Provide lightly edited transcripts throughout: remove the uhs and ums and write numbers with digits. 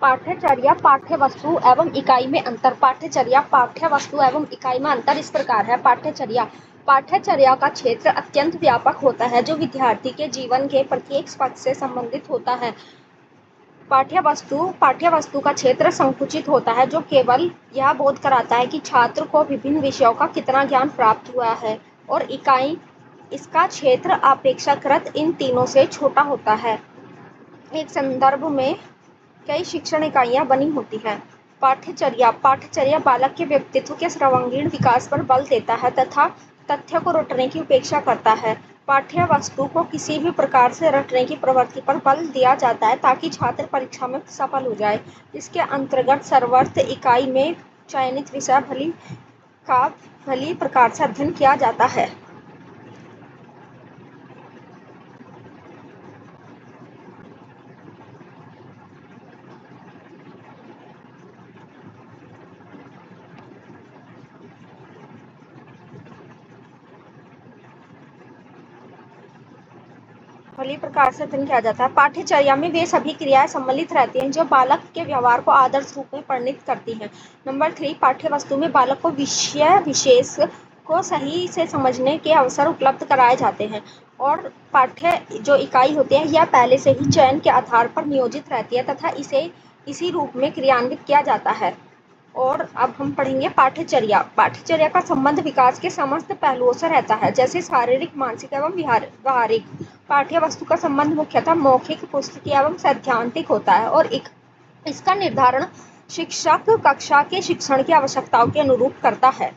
पाठ्यचर्या, पाठ्यवस्तु एवं इकाई में अंतर। पाठ्यचर्या, पाठ्यवस्तु एवं इकाई में अंतर इस प्रकार है। पाठ्यचर्या, पाठ्यचर्या का क्षेत्र अत्यंत व्यापक होता है जो विद्यार्थी के जीवन के प्रत्येक पक्ष से संबंधित होता है। पाठ्यवस्तु का क्षेत्र संकुचित होता है जो केवल यह बोध कराता है कि छात्र को विभिन्न विषयों का कितना ज्ञान प्राप्त हुआ है, और इकाई, इसका क्षेत्र अपेक्षाकृत इन तीनों से छोटा होता है। एक संदर्भ में कई शिक्षण इकाइयां बनी होती हैं। पाठ्यचर्या, पाठ्यचर्या बालक के व्यक्तित्व के सर्वांगीण विकास पर बल देता है तथा तथ्य को रटने की उपेक्षा करता है। पाठ्यवस्तु को किसी भी प्रकार से रटने की प्रवृत्ति पर बल दिया जाता है ताकि छात्र परीक्षा में सफल हो जाए। इसके अंतर्गत सर्वत्र इकाई में चयनित विषय भली प्रकार से अध्ययन किया जाता है। भली प्रकार से अध्ययन किया जाता है। पाठ्यचर्या में वे सभी क्रियाएं सम्मिलित रहती हैं जो बालक के व्यवहार को आदर्श रूप में परिणत करती हैं। नंबर 3, पाठ्यवस्तु में बालक को विषय विशेष को सही से समझने के अवसर उपलब्ध कराए जाते हैं, और पाठ्य जो इकाई होती है यह पहले से ही चयन के आधार पर नियोजित रहती है तथा इसे इसी रूप में क्रियान्वित किया जाता है। और अब हम पढ़ेंगे पाठ्यचर्या। पाठ्यचर्या का संबंध विकास के समस्त पहलुओं से रहता है, जैसे शारीरिक, मानसिक एवं व्यवहारिक। पाठ्यवस्तु का संबंध मुख्यतः मौखिक, पुस्तकीय एवं सैद्धांतिक होता है, और इसका निर्धारण शिक्षक कक्षा के शिक्षण की आवश्यकताओं के अनुरूप करता है।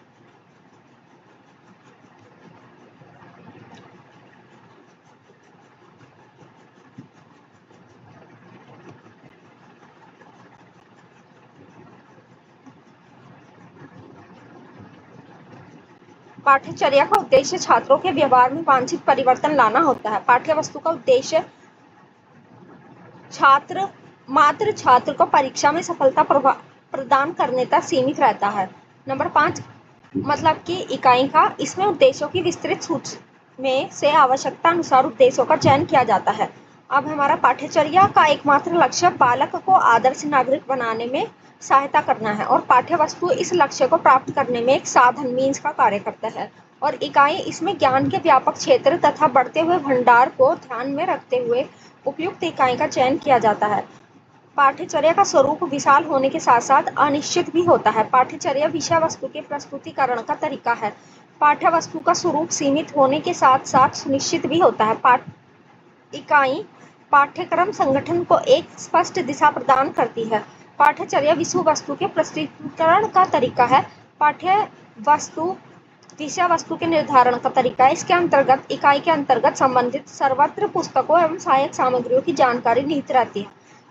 पाठ्यचर्या का उद्देश्य छात्रों के व्यवहार में वांछित परिवर्तन लाना होता है। पाठ्यवस्तु का उद्देश्य मात्र छात्र को परीक्षा में सफलता प्रदान करने तक सीमित रहता है। नंबर 5, मतलब कि इकाई का, इसमें उद्देश्यों की विस्तृत सूची में से आवश्यकता अनुसार उद्देश्यों का चयन किया जाता है। अब हमारा पाठ्यचर्या का एकमात्र लक्ष्य बालक को आदर्श नागरिक बनाने में सहायता करना है, और पाठ्यवस्तु इस लक्ष्य को प्राप्त करने में एक साधन, मीन्स का कार्य करता है, और इकाई इसमें ज्ञान के व्यापक क्षेत्र तथा बढ़ते हुए भंडार को ध्यान में रखते हुए उपयुक्त इकाई का चयन किया जाता है। पाठ्यचर्या का स्वरूप विशाल होने के साथ साथ अनिश्चित भी होता है। पाठ्यचर्या विषय वस्तु के प्रस्तुतिकरण का तरीका है। पाठ्यवस्तु का स्वरूप सीमित होने के साथ साथ सुनिश्चित भी होता है। इकाई पाठ्यक्रम संगठन को एक स्पष्ट दिशा प्रदान करती है। पाठ्यचर्या विषय वस्तु के प्रस्तुतिकरण का तरीका है। पाठ्यवस्तु विषय वस्तु के निर्धारण का तरीका है। इसके अंतर्गत इकाई के अंतर्गत संबंधित सर्वत्र पुस्तकों एवं सहायक सामग्रियों की जानकारी निहित रहती है।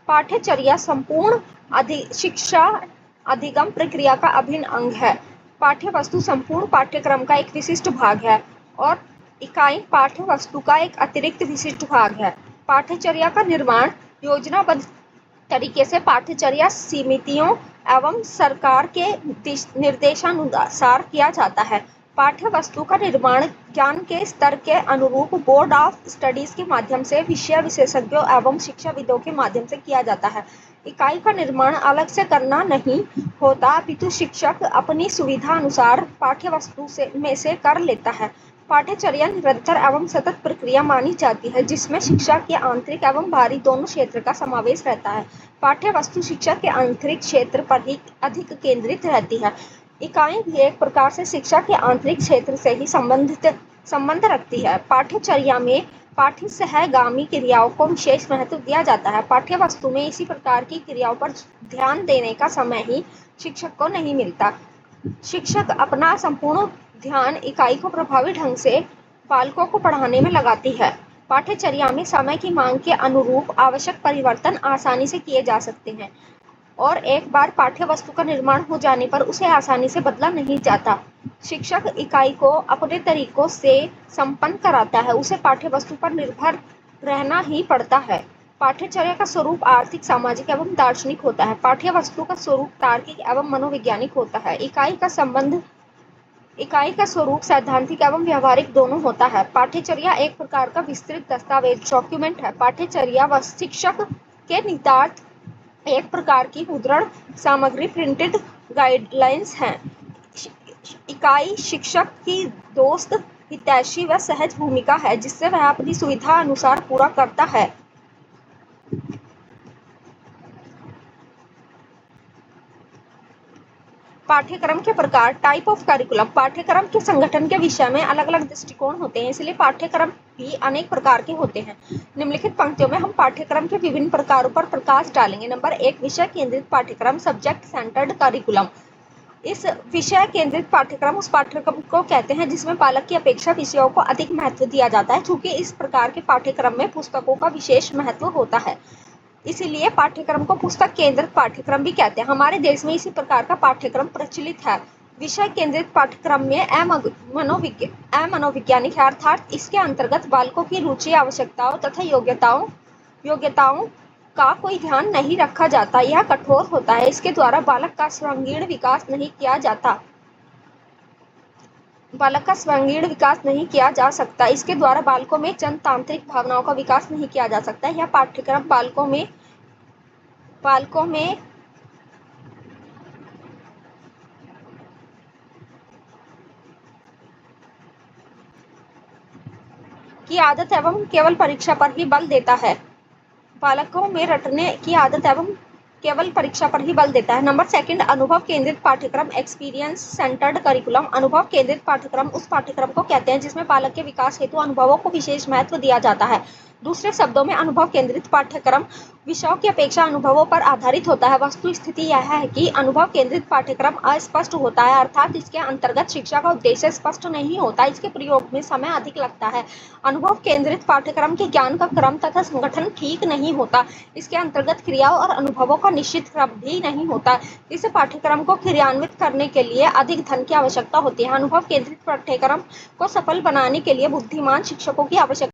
पाठ्यचर्या संपूर्ण शिक्षा अधिगम प्रक्रिया का अभिन्न अंग है। पाठ्यवस्तु संपूर्ण पाठ्यक्रम का एक विशिष्ट भाग है, और इकाई पाठ्यवस्तु का एक अतिरिक्त विशिष्ट भाग है। पाठ्यचर्या का निर्माण योजनाबद्ध तरीके से पाठ्यचर्या समितियों एवं सरकार के निर्देशानुसार किया जाता है। पाठ्यवस्तु का निर्माण ज्ञान के स्तर के अनुरूप बोर्ड ऑफ स्टडीज के माध्यम से विषय विशेषज्ञों एवं शिक्षाविदों के माध्यम से किया जाता है। इकाई का निर्माण अलग से करना नहीं होता, अपितु शिक्षक अपनी सुविधा अनुसार पाठ्यवस्तु में से कर लेता है। पाठ्यचर्या निरंतर एवं सतत प्रक्रिया मानी जाती है, जिसमें शिक्षा के आंतरिक एवं बाहरी दोनों क्षेत्र का समावेश रहता है। पाठ्यवस्तु शिक्षा के आंतरिक क्षेत्र पर ही अधिक केंद्रित रहती है। इकाई भी एक प्रकार से शिक्षा के आंतरिक क्षेत्र से ही संबंध रखती है। पाठ्यचर्या में पाठ्य सहगामी क्रियाओं को विशेष महत्व दिया जाता है। पाठ्यवस्तु में इसी प्रकार की क्रियाओं पर ध्यान देने का समय ही शिक्षक को नहीं मिलता। शिक्षक अपना संपूर्ण ध्यान इकाई को प्रभावी ढंग से बालकों को पढ़ाने में लगाती है। पाठ्यचर्या में समय की मांग के अनुरूप आवश्यक परिवर्तन आसानी से किए जा सकते हैं, और एक बार पाठ्यवस्तु का निर्माण हो जाने पर उसे आसानी से बदला नहीं जाता। शिक्षक इकाई को अपने तरीकों से संपन्न कराता है, उसे पाठ्यवस्तु पर निर्भर रहना ही पड़ता है। पाठ्यचर्या का स्वरूप आर्थिक, सामाजिक एवं दार्शनिक होता है। पाठ्यवस्तु का स्वरूप तार्किक एवं मनोवैज्ञानिक होता है। इकाई का स्वरूप सैद्धांतिक एवं व्यवहारिक दोनों होता है। पाठ्यचर्या एक प्रकार का विस्तृत दस्तावेज, डॉक्यूमेंट है। पाठ्यचर्या व शिक्षक के निहितार्थ एक प्रकार की मुद्रण सामग्री प्रिंटेड गाइडलाइंस हैं। इकाई शिक्षक की दोस्त, हितैषी व सहज भूमिका है जिससे वह अपनी सुविधा अनुसार पूरा करता है। पाठ्यक्रम के प्रकार, टाइप ऑफ करिकुलम। पाठ्यक्रम के संगठन के विषय में अलग अलग दृष्टिकोण होते हैं, इसलिए पाठ्यक्रम भी अनेक प्रकार के होते हैं। निम्नलिखित पंक्तियों में हम पाठ्यक्रम के विभिन्न प्रकारों पर प्रकाश डालेंगे। नंबर 1, विषय केंद्रित पाठ्यक्रम, सब्जेक्ट सेंटर्ड करिकुलम। इस विषय केंद्रित पाठ्यक्रम उस पाठ्यक्रम को कहते हैं जिसमें बालक की अपेक्षा विषयों को अधिक महत्व दिया जाता है। चूंकि इस प्रकार के पाठ्यक्रम में पुस्तकों का विशेष महत्व होता है, इसीलिए पाठ्यक्रम को पुस्तक केंद्रित पाठ्यक्रम भी कहते हैं। हमारे देश में इसी प्रकार का पाठ्यक्रम प्रचलित है। विषय केंद्रित पाठ्यक्रम में अमनोवैज्ञानिक है, अर्थात इसके अंतर्गत बालकों की रुचि, आवश्यकताओं तथा योग्यताओं का कोई ध्यान नहीं रखा जाता। यह कठोर होता है, इसके द्वारा बालक का सर्वांगीण विकास नहीं किया जा सकता। इसके द्वारा बालकों में जनतांत्रिक भावनाओं का विकास नहीं किया जा सकता। यह पाठ्यक्रम बालकों में की आदत एवं केवल परीक्षा पर ही बल देता है। बालकों में रटने की आदत एवं केवल परीक्षा पर ही बल देता है। नंबर 2, अनुभव केंद्रित पाठ्यक्रम, एक्सपीरियंस सेंटर्ड करिकुलम। अनुभव केंद्रित पाठ्यक्रम उस पाठ्यक्रम को कहते हैं जिसमें बालक के विकास हेतु अनुभवों को विशेष महत्व दिया जाता है। दूसरे शब्दों में अनुभव केंद्रित पाठ्यक्रम विषयों की अपेक्षा अनुभवों पर आधारित होता है। वस्तु स्थिति यह है कि अनुभव केंद्रित पाठ्यक्रम अस्पष्ट होता है, अर्थात इसके अंतर्गत शिक्षा का उद्देश्य स्पष्ट नहीं होता, इसके प्रयोग में समय अधिक लगता है। अनुभव केंद्रित पाठ्यक्रम के ज्ञान का क्रम तथा संगठन ठीक नहीं होता, इसके अंतर्गत क्रियाओं और अनुभवों का निश्चित क्रम भी नहीं होता। इस पाठ्यक्रम को क्रियान्वित करने के लिए अधिक धन की आवश्यकता होती है। अनुभव केंद्रित पाठ्यक्रम को सफल बनाने के लिए बुद्धिमान शिक्षकों की आवश्यकता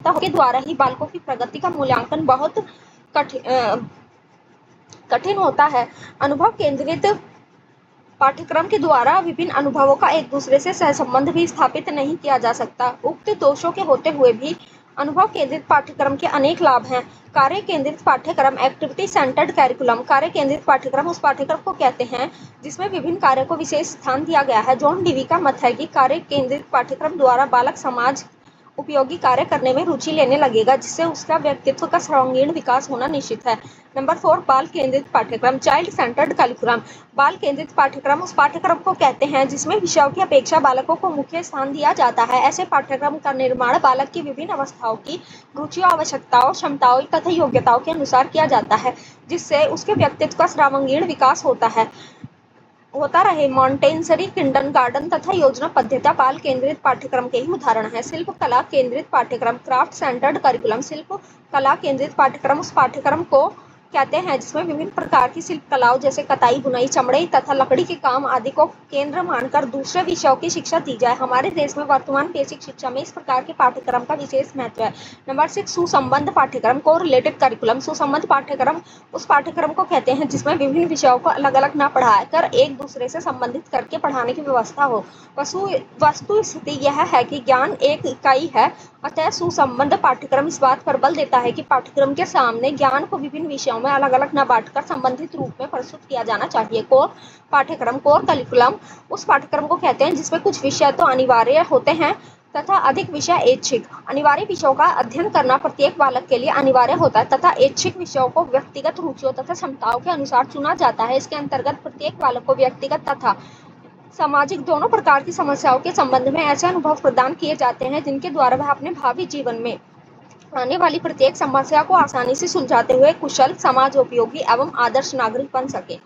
के द्वारा ही बालकों की प्रगति का मूल्यांकन बहुत कठिन होता है। अनुभव केंद्रित पाठ्यक्रम के द्वारा विभिन्न अनुभवों का एक दूसरे से सहसंबंध भी स्थापित नहीं किया जा सकता। उक्त दोषों के होते हुए भी अनुभव केंद्रित पाठ्यक्रम के अनेक लाभ हैं। कार्य केंद्रित पाठ्यक्रम, एक्टिविटी सेंटर्ड कैरिकुलम। कार्य केंद्रित पाठ्यक्रम उस पाठ्यक्रम को कहते हैं जिसमें विभिन्न कार्यों को विशेष स्थान दिया गया है। जॉन डीवी का मत है कि कार्य केंद्रित पाठ्यक्रम द्वारा बालक समाज उपयोगी कार्य करने में रुचि लेने लगेगा, जिससे उसका व्यक्तित्व का सर्वांगीण विकास होना निश्चित है। नंबर 4, बाल केंद्रित पाठ्यक्रम, चाइल्ड सेंटर्ड करिकुलम। बाल केंद्रित पाठ्यक्रम उस पाठ्यक्रम को कहते हैं जिसमें विषयों की अपेक्षा बालकों को मुख्य स्थान दिया जाता है। ऐसे पाठ्यक्रम का निर्माण बालक की विभिन्न अवस्थाओं की रुचियों, आवश्यकताओं, क्षमताओं तथा योग्यताओं के अनुसार किया जाता है, जिससे उसके व्यक्तित्व का सर्वांगीण विकास होता रहे। मॉन्टेसरी, किंडरगार्टन तथा योजना पद्धतियां बाल केंद्रित पाठ्यक्रम के ही उदाहरण हैं। शिल्प कला केंद्रित पाठ्यक्रम, क्राफ्ट सेंटर्ड करिकुलम। शिल्प कला केंद्रित पाठ्यक्रम उस पाठ्यक्रम को कहते हैं जिसमें विभिन्न प्रकार की शिल्प कलाओं जैसे कताई, बुनाई, चमड़े तथा लकड़ी के काम आदि को केंद्र मानकर दूसरे विषयों की शिक्षा दी जाए। हमारे देश में वर्तमान बेसिक शिक्षा में इस प्रकार के पाठ्यक्रम का विशेष महत्व है। नंबर 6, सुसंबद्ध पाठ्यक्रम, को रिलेटेड करिकुलम। सुसंबद्ध पाठ्यक्रम उस पाठ्यक्रम को कहते हैं जिसमें विभिन्न विषयों को अलग अलग न पढ़ाकर एक दूसरे से संबंधित करके पढ़ाने की व्यवस्था हो। वस्तु स्थिति यह है कि ज्ञान एक इकाई है, अतः सुसंबद्ध पाठ्यक्रम इस बात पर बल देता है कि पाठ्यक्रम के सामने ज्ञान को विभिन्न विषयों में अलग अलग न बांटकर संबंधित रूप में प्रस्तुत किया जाना चाहिए। कोर पाठ्यक्रम, कोर करिकुलम उस पाठ्यक्रम को कहते हैं जिसमें कुछ विषय तो अनिवार्य होते हैं तथा अधिक विषय ऐच्छिक। अनिवार्य विषयों का अध्ययन करना प्रत्येक बालक के लिए अनिवार्य होता है तथा ऐच्छिक विषयों को व्यक्तिगत रुचियों तथा क्षमताओं के अनुसार चुना जाता है। इसके अंतर्गत प्रत्येक बालक को व्यक्तिगत तथा सामाजिक दोनों प्रकार की समस्याओं के संबंध में ऐसे अनुभव प्रदान किए जाते हैं जिनके द्वारा वह अपने भावी जीवन में आने वाली प्रत्येक समस्या को आसानी से सुलझाते हुए कुशल, समाज उपयोगी एवं आदर्श नागरिक बन सके।